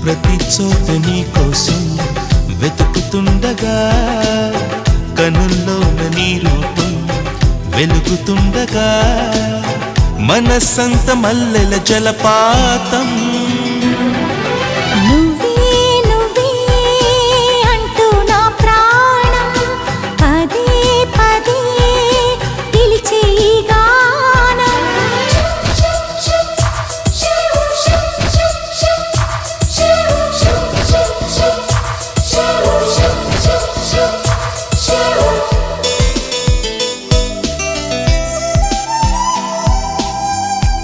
ప్రతి చోట నీ కోసం వెతుకుతుండగా కనుల్లోన నీ రూపం వెలుగుతుండగా మనసంత మల్లెల జలపాతం